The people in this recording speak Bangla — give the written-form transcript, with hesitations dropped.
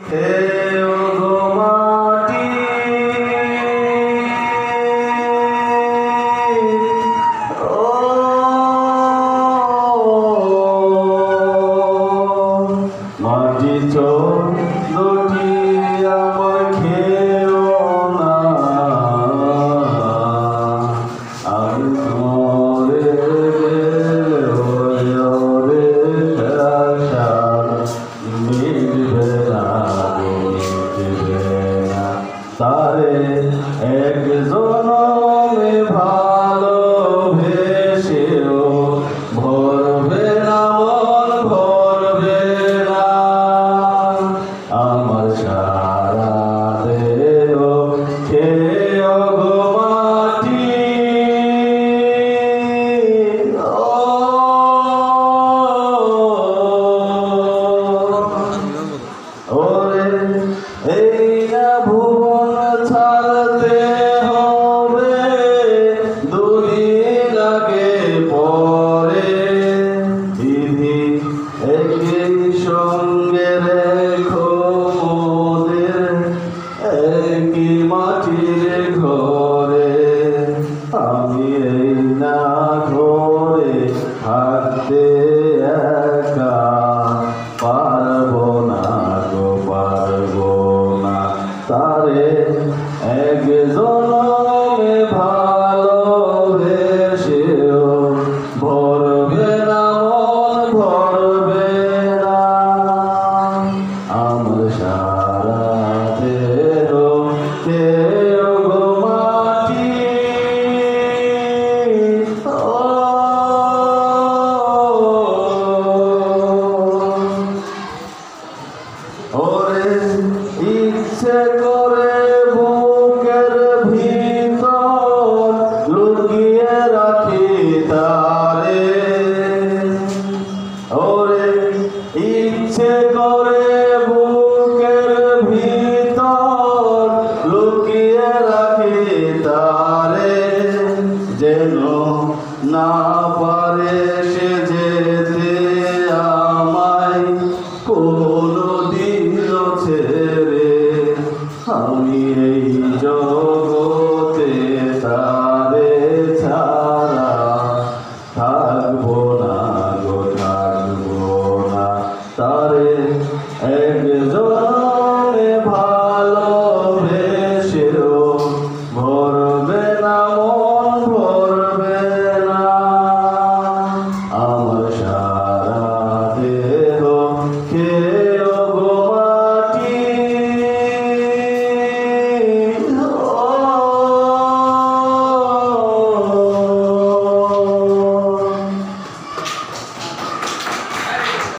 হে ওগো মাটি ও মাটি দুটি আমার খেও না আমি মরে গেলে মিটবে না তারে এক জনমে ভালোবেসেও ভরবে না মন ভরবে না আমার সারা দেহ খেয়ে গো মাটি ওরে এই না ভুবন ছাড়তে হবে দুদিন আগে পরে দিদি একই সঙ্গে রেখো মোদের একই মাটির ঘরে আমি এই না ঘরে থাকতে একা পারবো না গো পারবো না তারে এক জনমে ভালোবেসেও ভরবে না মন ভরবে না আমার সারা দেহ খেয়ে গো মাটি ওরে ইচ্ছে